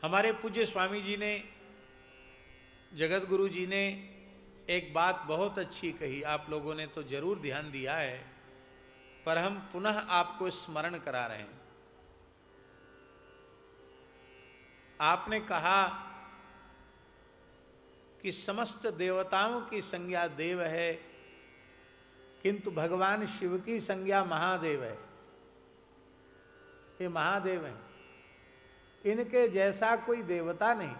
हमारे पूज्य स्वामी जी ने, जगत गुरु जी ने एक बात बहुत अच्छी कही, आप लोगों ने तो जरूर ध्यान दिया है, पर हम पुनः आपको स्मरण करा रहे हैं। आपने कहा कि समस्त देवताओं की संज्ञा देव है, किंतु भगवान शिव की संज्ञा महादेव है। ये महादेव हैं, इनके जैसा कोई देवता नहीं।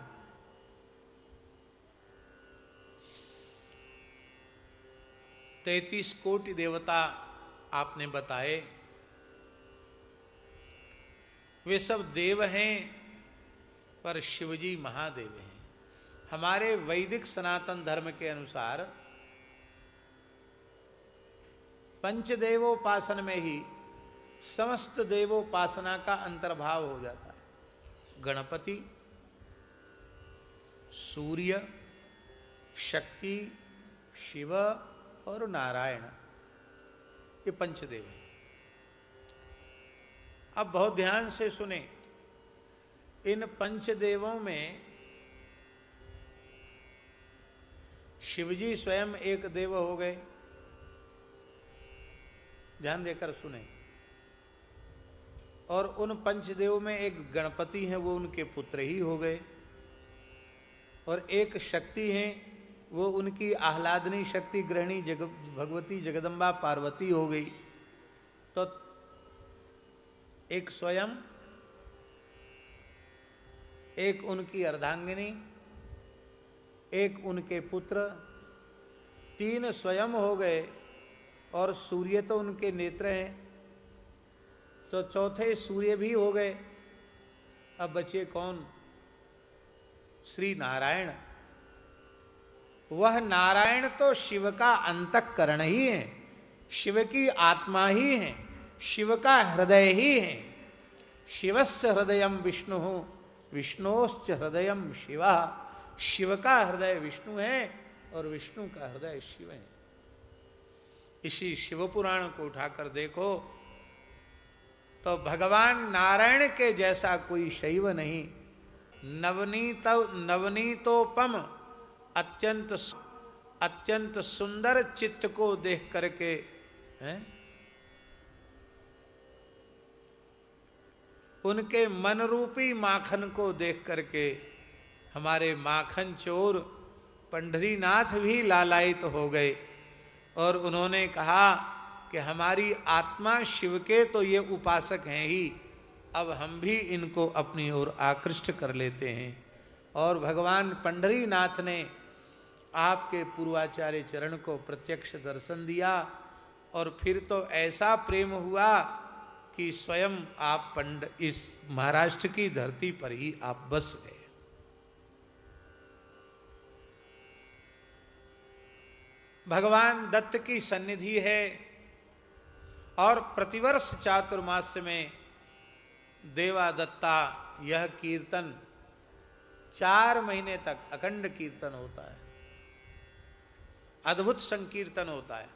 33 कोटि देवता आपने बताए, वे सब देव हैं, पर शिवजी महादेव हैं। हमारे वैदिक सनातन धर्म के अनुसार पंचदेवोपासन में ही समस्त देवोपासना का अंतर्भाव हो जाता है। गणपति, सूर्य, शक्ति, शिव और नारायण, ये पंचदेव हैं। अब बहुत ध्यान से सुने, इन पंचदेवों में शिवजी स्वयं एक देव हो गए। ध्यान देकर सुने। और उन पंचदेव में एक गणपति हैं, वो उनके पुत्र ही हो गए। और एक शक्ति हैं, वो उनकी आह्लादनी शक्ति गृहिणी भगवती जगदम्बा पार्वती हो गई। तो एक स्वयं, एक उनकी अर्धांगिनी, एक उनके पुत्र, 3 स्वयं हो गए। और सूर्य तो उनके नेत्र हैं, तो चौथे सूर्य भी हो गए। अब बचे कौन? श्री नारायण। वह नारायण तो शिव का अंतःकरण ही है, शिव की आत्मा ही है, शिव का हृदय ही है। शिवस्य हृदयम विष्णु, विष्णोश्च हृदयम शिवा। शिव का हृदय विष्णु है और विष्णु का हृदय शिव है। इसी शिव पुराण को उठाकर देखो तो भगवान नारायण के जैसा कोई शैव नहीं। नवनीतोपम अत्यंत सुंदर चित्त को देख करके हैं, उनके मन रूपी माखन को देख करके हमारे माखन चोर पंढरीनाथ भी लालायित हो गए। और उन्होंने कहा कि हमारी आत्मा शिव के तो ये उपासक हैं ही, अब हम भी इनको अपनी ओर आकृष्ट कर लेते हैं। और भगवान पंढरीनाथ ने आपके पूर्वाचार्य चरण को प्रत्यक्ष दर्शन दिया। और फिर तो ऐसा प्रेम हुआ कि स्वयं आप इस महाराष्ट्र की धरती पर ही आप बस गए। भगवान दत्त की सन्निधि है और प्रतिवर्ष चातुर्मास्य में देवा दत्ता यह कीर्तन 4 महीने तक अखंड कीर्तन होता है। अद्भुत संकीर्तन होता है।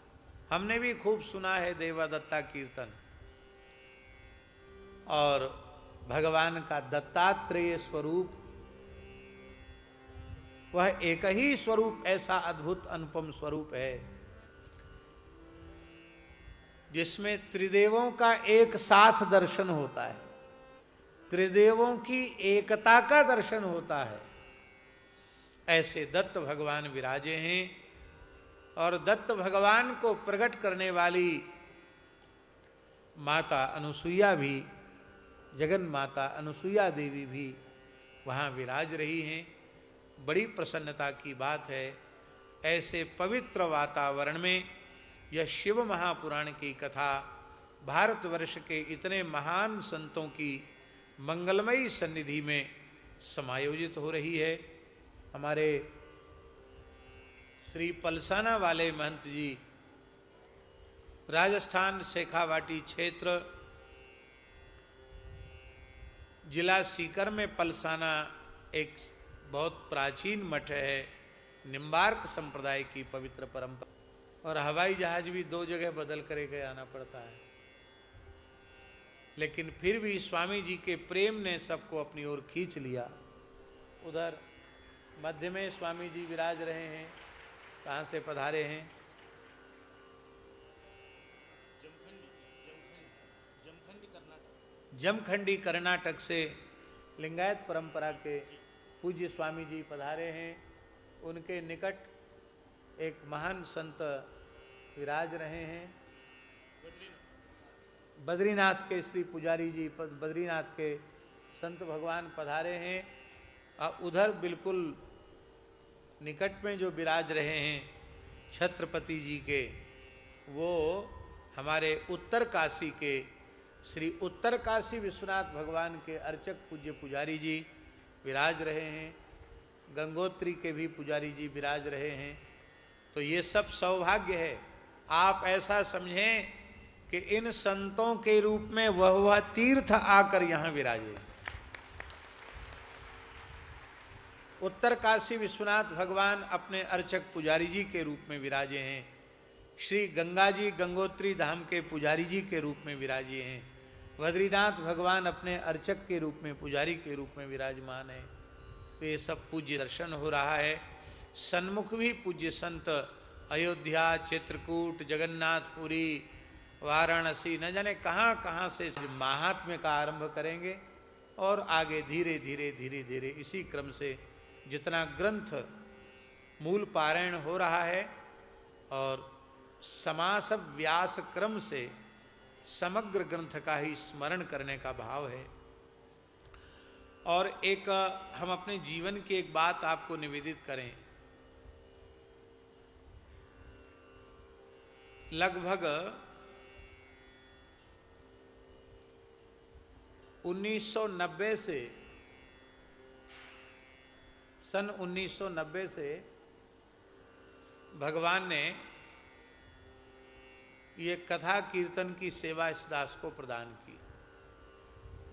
हमने भी खूब सुना है देवा दत्ता कीर्तन। और भगवान का दत्तात्रेय स्वरूप, वह एक ही स्वरूप ऐसा अद्भुत अनुपम स्वरूप है जिसमें त्रिदेवों का एक साथ दर्शन होता है, त्रिदेवों की एकता का दर्शन होता है। ऐसे दत्त भगवान विराजे हैं। और दत्त भगवान को प्रकट करने वाली माता अनुसुईया भी, जगन माता अनुसुईया देवी भी वहाँ विराज रही हैं। बड़ी प्रसन्नता की बात है। ऐसे पवित्र वातावरण में यह शिव महापुराण की कथा भारतवर्ष के इतने महान संतों की मंगलमयी सन्निधि में समायोजित हो रही है। हमारे श्री पलसाना वाले महंत जी, राजस्थान शेखावाटी क्षेत्र, जिला सीकर में पलसाना एक बहुत प्राचीन मठ है, निम्बार्क संप्रदाय की पवित्र परंपरा। और हवाई जहाज भी 2 जगह बदल करके आना पड़ता है, लेकिन फिर भी स्वामी जी के प्रेम ने सबको अपनी ओर खींच लिया। उधर मध्य में स्वामी जी विराज रहे हैं। कहाँ से पधारे हैं? जमखंडी कर्नाटक से लिंगायत परंपरा के पूज्य स्वामी जी पधारे हैं। उनके निकट एक महान संत विराज रहे हैं। बद्रीनाथ के श्री पुजारी जी, बद्रीनाथ के संत भगवान पधारे हैं। और उधर बिल्कुल निकट में जो विराज रहे हैं छत्रपति जी के, वो हमारे उत्तर काशी के श्री उत्तर काशी विश्वनाथ भगवान के अर्चक पूज्य पुजारी जी विराज रहे हैं। गंगोत्री के भी पुजारी जी विराज रहे हैं। तो ये सब सौभाग्य है। आप ऐसा समझें कि इन संतों के रूप में वह तीर्थ आकर यहाँ विराजे। उत्तर काशी विश्वनाथ भगवान अपने अर्चक पुजारी जी के रूप में विराजे हैं। श्री गंगा जी गंगोत्री धाम के पुजारी जी के रूप में विराजे हैं। बद्रीनाथ भगवान अपने अर्चक के रूप में, पुजारी के रूप में विराजमान है। तो ये सब पूज्य दर्शन हो रहा है। सन्मुख भी पूज्य संत अयोध्या, चित्रकूट, जगन्नाथपुरी, वाराणसी, न जाने कहाँ कहाँ से महात्म्य का आरंभ करेंगे और आगे धीरे धीरे धीरे धीरे इसी क्रम से जितना ग्रंथ मूल पारायण हो रहा है और समास व्यास क्रम से समग्र ग्रंथ का ही स्मरण करने का भाव है। और एक हम अपने जीवन की एक बात आपको निवेदित करें। लगभग 1990 से, सन 1990 से भगवान ने ये कथा कीर्तन की सेवा इस दास को प्रदान की।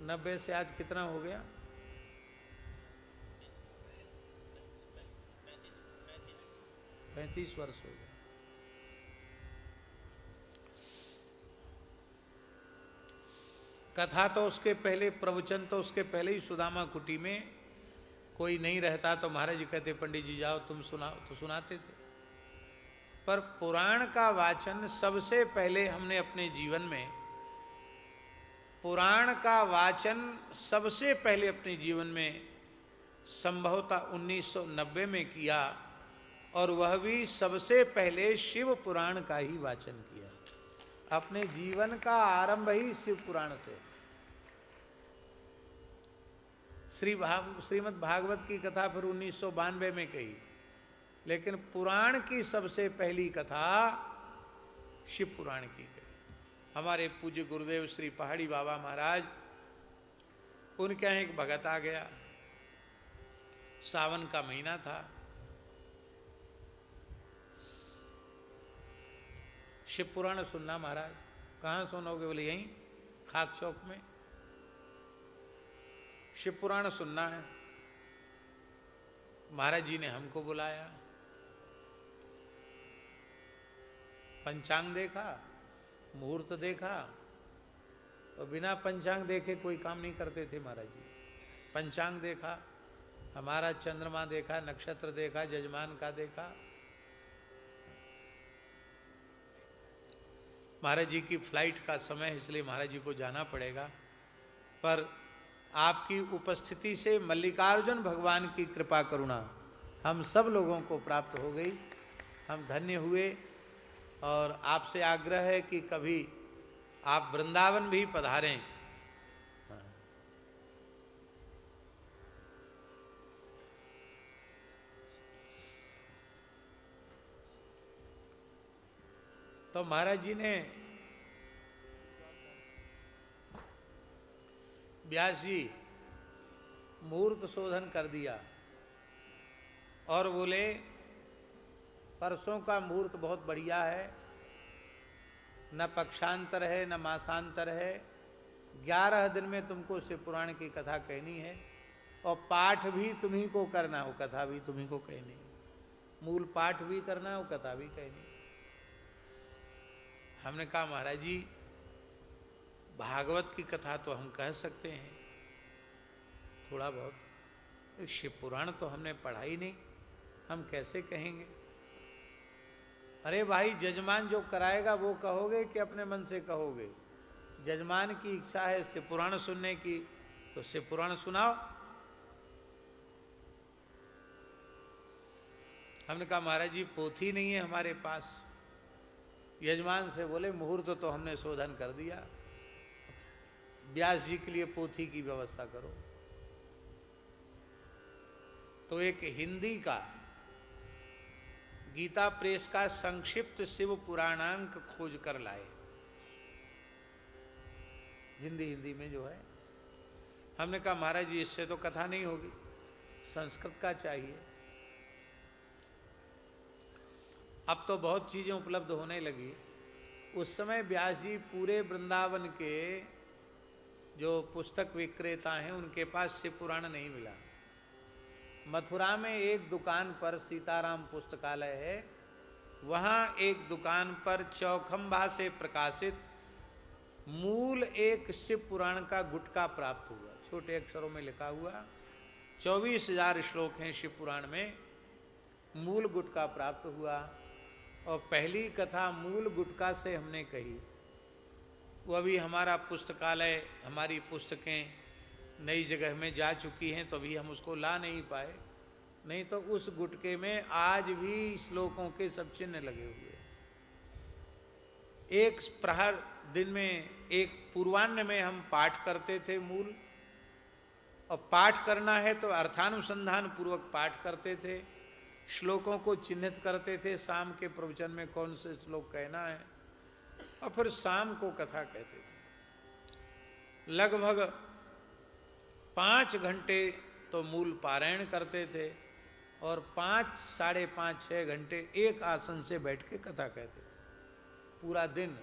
90 से आज कितना हो गया? 35 वर्ष हो गए। कथा तो उसके पहले, प्रवचन तो उसके पहले ही सुदामा कुटी में कोई नहीं रहता तो महाराज जी कहते पंडित जी जाओ तुम सुनाओ, तो सुनाते थे। पर पुराण का वाचन सबसे पहले हमने अपने जीवन में, पुराण का वाचन सबसे पहले अपने जीवन में संभवतः 1990 में किया। और वह भी सबसे पहले शिव पुराण का ही वाचन किया। अपने जीवन का आरंभ ही शिव पुराण से। श्रीमद् भागवत की कथा फिर 1992 में कही, लेकिन पुराण की सबसे पहली कथा शिव पुराण की गई। हमारे पूज्य गुरुदेव श्री पहाड़ी बाबा महाराज, उनके यहाँ एक भगत आ गया। सावन का महीना था। शिव पुराण सुनना महाराज। कहाँ सुनोगे? बोले यहीं खाक चौक में। शिव पुराण सुनना है। महाराज जी ने हमको बुलाया, पंचांग देखा, मुहूर्त देखा, और बिना पंचांग देखे कोई काम नहीं करते थे महाराज जी। पंचांग देखा, हमारा चंद्रमा देखा, नक्षत्र देखा, जजमान का देखा। महाराज जी की फ्लाइट का समय है, इसलिए महाराज जी को जाना पड़ेगा। पर आपकी उपस्थिति से मल्लिकार्जुन भगवान की कृपा करुणा हम सब लोगों को प्राप्त हो गई। हम धन्य हुए। और आपसे आग्रह है कि कभी आप वृंदावन भी पधारें। तो महाराज जी ने, व्यास जी मुहूर्त शोधन कर दिया और बोले परसों का मुहूर्त बहुत बढ़िया है, न पक्षांतर है न मासांतर है। 11 दिन में तुमको शिव पुराण की कथा कहनी है और पाठ भी तुम्ही को करना हो, कथा भी तुम्ही को कहनी। मूल पाठ भी करना हो, कथा भी कहनी। हमने कहा महाराज जी भागवत की कथा तो हम कह सकते हैं थोड़ा बहुत, शिव पुराण तो हमने पढ़ा ही नहीं, हम कैसे कहेंगे? अरे भाई, जजमान जो कराएगा वो कहोगे कि अपने मन से कहोगे? जजमान की इच्छा है शिव पुराण सुनने की, तो शिव पुराण सुनाओ। हमने कहा महाराज जी पोथी नहीं है हमारे पास। यजमान से बोले मुहूर्त तो हमने शोधन कर दिया, व्यास जी के लिए पोथी की व्यवस्था करो। तो एक हिंदी का गीता प्रेस का संक्षिप्त शिव पुराणांक खोज कर लाए, हिंदी में जो है। हमने कहा महाराज जी इससे तो कथा नहीं होगी, संस्कृत का चाहिए। अब तो बहुत चीजें उपलब्ध होने लगी। उस समय व्यास जी पूरे वृंदावन के जो पुस्तक विक्रेता हैं उनके पास शिव पुराण नहीं मिला। मथुरा में एक दुकान पर, सीताराम पुस्तकालय है, वहाँ एक दुकान पर चौखंबा से प्रकाशित मूल एक शिव पुराण का गुटका प्राप्त हुआ, छोटे अक्षरों में लिखा हुआ। 24,000 श्लोक हैं शिव पुराण में, मूल गुटका प्राप्त हुआ। और पहली कथा मूल गुटका से हमने कही। वो अभी हमारा पुस्तकालय, हमारी पुस्तकें नई जगह में जा चुकी हैं, तो अभी हम उसको ला नहीं पाए, नहीं तो उस गुटके में आज भी श्लोकों के सब चिन्ह लगे हुए। एक प्रहर दिन में, एक पूर्वाह्न में हम पाठ करते थे मूल, और पाठ करना है तो अर्थानुसंधान पूर्वक पाठ करते थे, श्लोकों को चिन्हित करते थे, शाम के प्रवचन में कौन से श्लोक कहना है, और फिर शाम को कथा कहते थे। लगभग 5 घंटे तो मूल पारायण करते थे, और 5, साढ़े 5, 6 घंटे एक आसन से बैठ के कथा कहते थे पूरा दिन।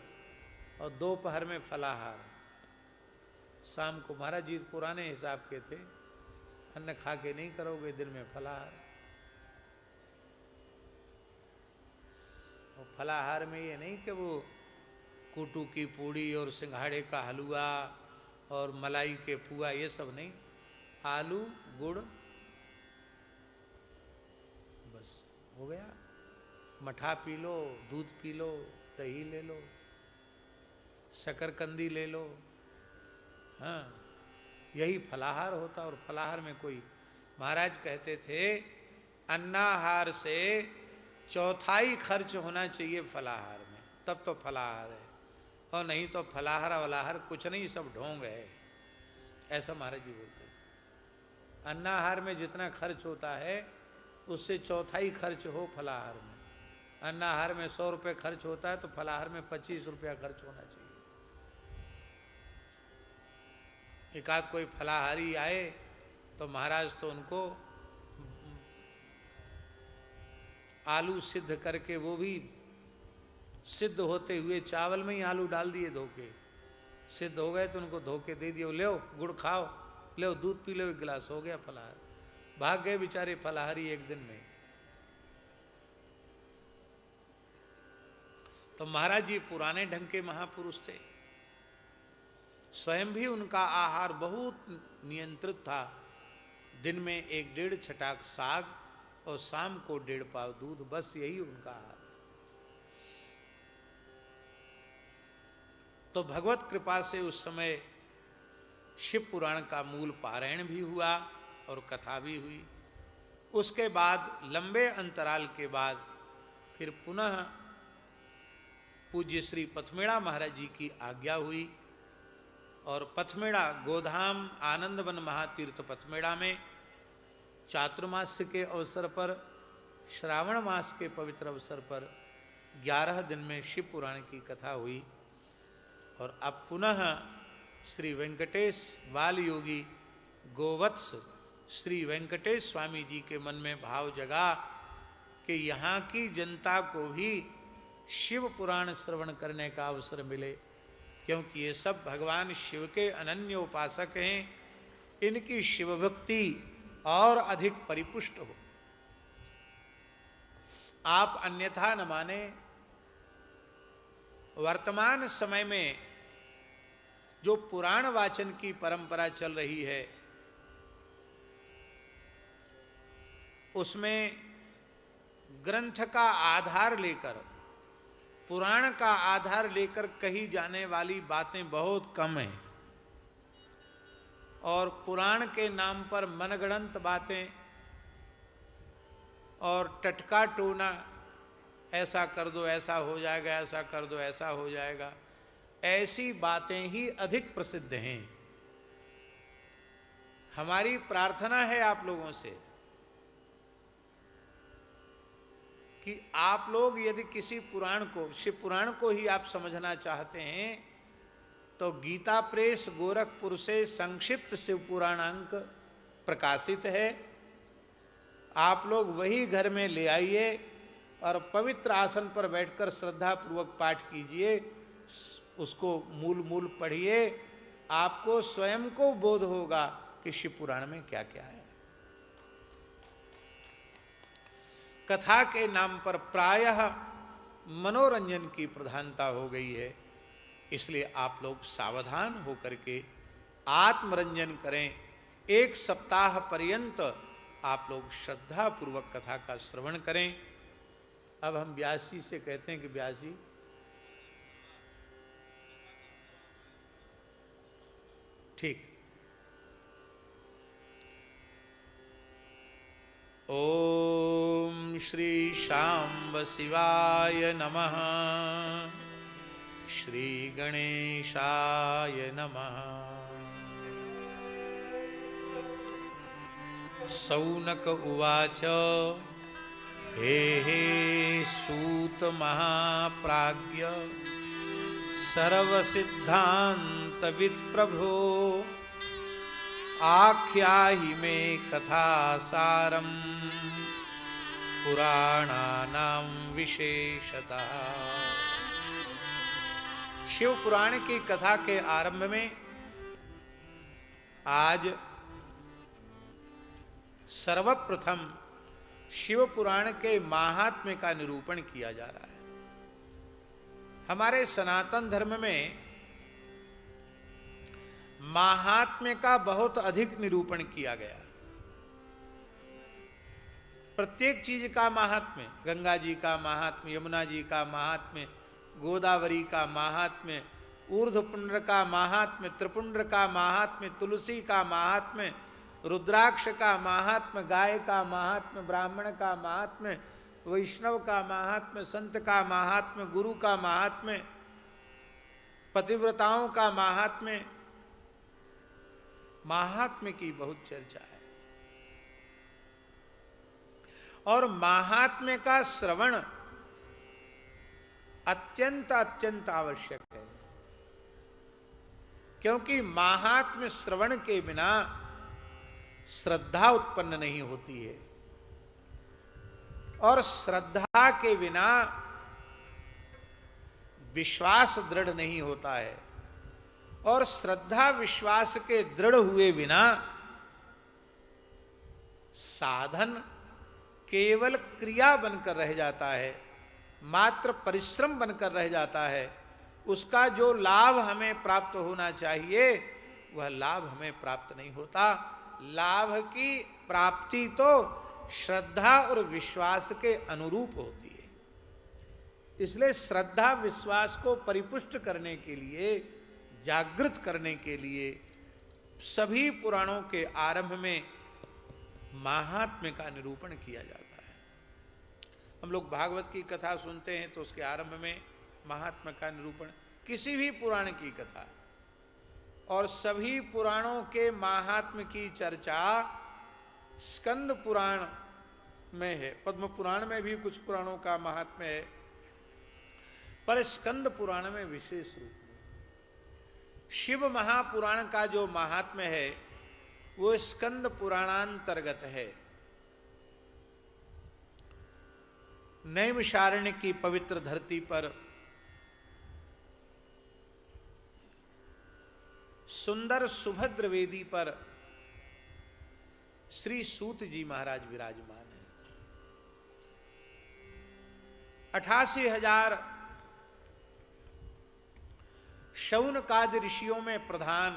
और दोपहर में फलाहार। शाम को महाराज जी पुराने हिसाब के थे, अन्न खा के नहीं करोगे, दिन में फलाहार। और फलाहार में ये नहीं कि वो कूटू की पूड़ी और सिंघाड़े का हलवा और मलाई के पुआ, ये सब नहीं। आलू गुड़ बस हो गया। मठा पी लो, दूध पी लो, दही ले लो, शकरकंदी ले लो, हाँ, यही फलाहार होता। और फलाहार में कोई, महाराज कहते थे अन्नाहार से 1/4 खर्च होना चाहिए फलाहार में, तब तो फलाहार है, और नहीं तो फलाहार वलाहार कुछ नहीं, सब ढोंग है। ऐसा महाराज जी बोलते थे। अन्नाहार में जितना खर्च होता है उससे 1/4 खर्च हो फलाहार में। अन्नाहार में 100 रुपये खर्च होता है तो फलाहार में 25 रुपया खर्च होना चाहिए। एकाध कोई फलाहारी आए तो महाराज तो उनको आलू सिद्ध करके, वो भी सिद्ध होते हुए चावल में ही आलू डाल दिए धोके, सिद्ध हो गए तो उनको धोके दे दिए, ले गुड़ खाओ, ले दूध पी लो 1 गिलास, हो गया फलाहार। भाग गए बेचारे फलाहारी एक दिन में। तो महाराज जी पुराने ढंग के महापुरुष थे, स्वयं भी उनका आहार बहुत नियंत्रित था। दिन में 1-1.5 छटाक साग और शाम को 1.5 पाव दूध, बस यही उनका आहार। तो भगवत कृपा से उस समय शिव पुराण का मूल पारायण भी हुआ और कथा भी हुई। उसके बाद लंबे अंतराल के बाद फिर पुनः पूज्य श्री पथमेड़ा महाराज जी की आज्ञा हुई, और पथमेड़ा गोधाम आनंदवन महातीर्थ पथमेड़ा में चातुर्मास्य के अवसर पर, श्रावण मास के पवित्र अवसर पर 11 दिन में शिव पुराण की कथा हुई। और अब पुनः श्री वेंकटेश बाल योगी गोवत्स श्री वेंकटेश स्वामी जी के मन में भाव जगा कि यहाँ की जनता को भी शिव पुराण श्रवण करने का अवसर मिले, क्योंकि ये सब भगवान शिव के अनन्य उपासक हैं, इनकी शिव भक्ति और अधिक परिपुष्ट हो। आप अन्यथा न माने, वर्तमान समय में जो पुराण वाचन की परंपरा चल रही है, उसमें ग्रंथ का आधार लेकर, पुराण का आधार लेकर कही जाने वाली बातें बहुत कम हैं, और पुराण के नाम पर मनगढ़ंत बातें और टटका टोना, ऐसा कर दो ऐसा हो जाएगा, ऐसा कर दो ऐसा हो जाएगा, ऐसी बातें ही अधिक प्रसिद्ध हैं। हमारी प्रार्थना है आप लोगों से कि आप लोग यदि किसी पुराण को, शिव पुराण को ही आप समझना चाहते हैं, तो गीता प्रेस गोरखपुर से संक्षिप्त शिव पुराणांक प्रकाशित है। आप लोग वही घर में ले आइए और पवित्र आसन पर बैठकर श्रद्धा पूर्वक पाठ कीजिए, उसको मूल मूल पढ़िए। आपको स्वयं को बोध होगा कि शिव पुराण में क्या क्या है। कथा के नाम पर प्रायः मनोरंजन की प्रधानता हो गई है, इसलिए आप लोग सावधान होकर के आत्मरंजन करें। 1 सप्ताह पर्यंत आप लोग श्रद्धा पूर्वक कथा का श्रवण करें। अब हम व्यास जी से कहते हैं कि व्यास जी, ठीक। ओम श्री शांब शिवाय नमः। श्री गणेशाय नमः। सौनक उवाच हे हे सूत महाप्राज्ञ सर्वसिद्धांत वित्प्रभो आख्याहि मे कथा सारम पुराणानां विशेषतः। शिव पुराण की कथा के आरंभ में आज सर्वप्रथम शिव पुराण के महात्म्य का निरूपण किया जा रहा है। हमारे सनातन धर्म में महात्म्य का बहुत अधिक निरूपण किया गया। प्रत्येक चीज का महात्म्य, गंगा जी का महात्म्य, यमुना जी का महात्म्य, गोदावरी का महात्म्य, ऊर्ध्वपुंड्र का महात्म्य, त्रिपुंड्र का महात्म्य, तुलसी का महात्म्य, रुद्राक्ष का महात्म्य, गाय का महात्म्य, ब्राह्मण का महात्म्य, वैष्णव का महात्म्य, संत का महात्म्य, गुरु का महात्म्य, पतिव्रताओं का महात्म्य, महात्म्य की बहुत चर्चा है। और महात्म्य का श्रवण अत्यंत अत्यंत आवश्यक है, क्योंकि महात्म्य श्रवण के बिना श्रद्धा उत्पन्न नहीं होती है, और श्रद्धा के बिना विश्वास दृढ़ नहीं होता है, और श्रद्धा विश्वास के दृढ़ हुए बिना साधन केवल क्रिया बनकर रह जाता है, मात्र परिश्रम बनकर रह जाता है। उसका जो लाभ हमें प्राप्त होना चाहिए वह लाभ हमें प्राप्त नहीं होता। लाभ की प्राप्ति तो श्रद्धा और विश्वास के अनुरूप होती है। इसलिए श्रद्धा विश्वास को परिपुष्ट करने के लिए, जागृत करने के लिए सभी पुराणों के आरंभ में महात्म्य का निरूपण किया जाता है। हम लोग भागवत की कथा सुनते हैं तो उसके आरंभ में महात्म्य का निरूपण, किसी भी पुराण की कथा, और सभी पुराणों के महात्म्य की चर्चा स्कंद पुराण में है। पद्म पुराण में भी कुछ पुराणों का महात्म्य है, पर स्कंद पुराण में विशेष रूप में शिव महापुराण का जो महात्म्य है वो स्कंद पुराणांतर्गत है। नैमिषारण्य की पवित्र धरती पर सुंदर सुभद्र वेदी पर श्री सूत जी महाराज विराजमान हैं। 88,000 शौनकादि ऋषियों में प्रधान,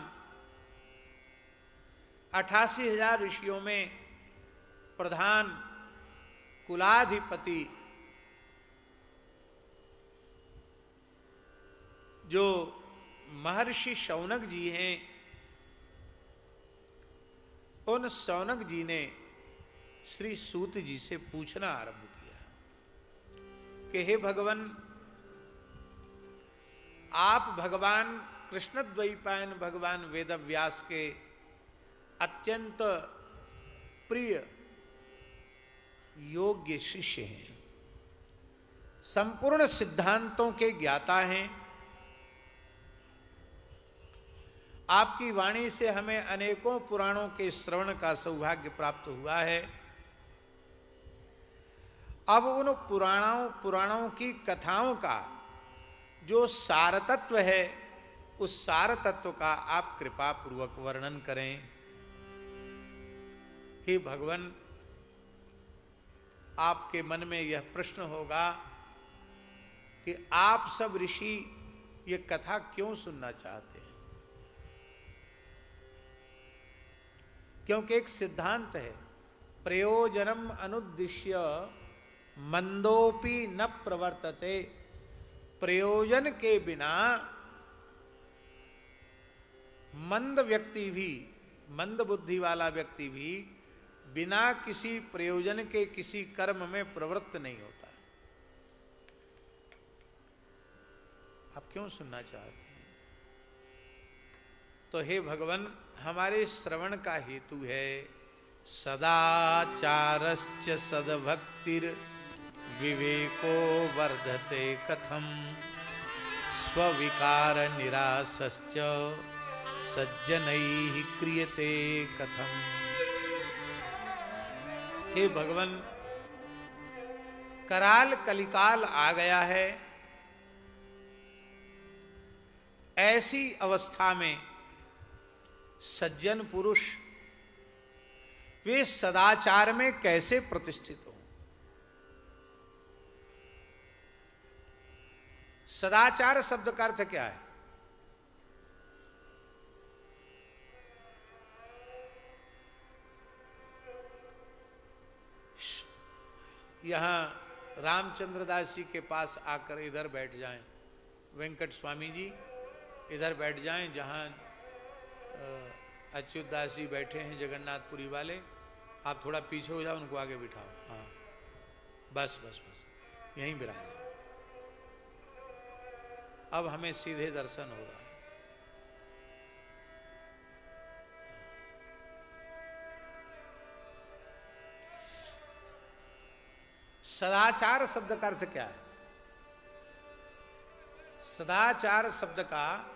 88,000 ऋषियों में प्रधान कुलाधिपति जो महर्षि शौनक जी हैं, उन शौनक जी ने श्री सूत जी से पूछना आरंभ किया कि हे भगवान, आप भगवान कृष्ण द्वैपायन भगवान वेदव्यास के अत्यंत प्रिय योग्य शिष्य हैं, संपूर्ण सिद्धांतों के ज्ञाता हैं। आपकी वाणी से हमें अनेकों पुराणों के श्रवण का सौभाग्य प्राप्त हुआ है। अब उन पुराणों की कथाओं का जो सार तत्व है, उस सार तत्व का आप कृपा पूर्वक वर्णन करें। हे भगवान, आपके मन में यह प्रश्न होगा कि आप सब ऋषि ये कथा क्यों सुनना चाहते हैं? क्योंकि एक सिद्धांत है, प्रयोजनम अनुद्दिश्य मंदोपि न प्रवर्तते। प्रयोजन के बिना मंद व्यक्ति भी, मंद बुद्धि वाला व्यक्ति भी बिना किसी प्रयोजन के किसी कर्म में प्रवृत्त नहीं होता। आप क्यों सुनना चाहते हैं? तो हे भगवान, हमारे श्रवण का हेतु है सदाचारश्च सद्भक्तिर विवेको वर्धते कथम स्विकार निरासश्च सज्जनैः क्रियते कथम। हे भगवान, कराल कलिकाल आ गया है। ऐसी अवस्था में सज्जन पुरुष वे सदाचार में कैसे प्रतिष्ठित हो? सदाचार शब्द का अर्थ क्या है? यहां रामचंद्र दास जी के पास आकर इधर बैठ जाएं, वेंकट स्वामी जी इधर बैठ जाएं, जहां अच्युत दास जी बैठे हैं जगन्नाथपुरी वाले। आप थोड़ा पीछे हो जाओ, उनको आगे बिठाओ। हाँ, बस बस बस, यहीं बिराजे। अब हमें सीधे दर्शन हो रहा है। सदाचार शब्द का अर्थ क्या है? सदाचार शब्द का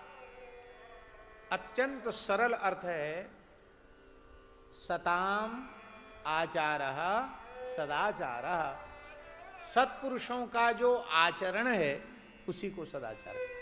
अत्यंत सरल अर्थ है सताम आचारः सदाचारः। सत्पुरुषों का जो आचरण है उसी को सदाचार है।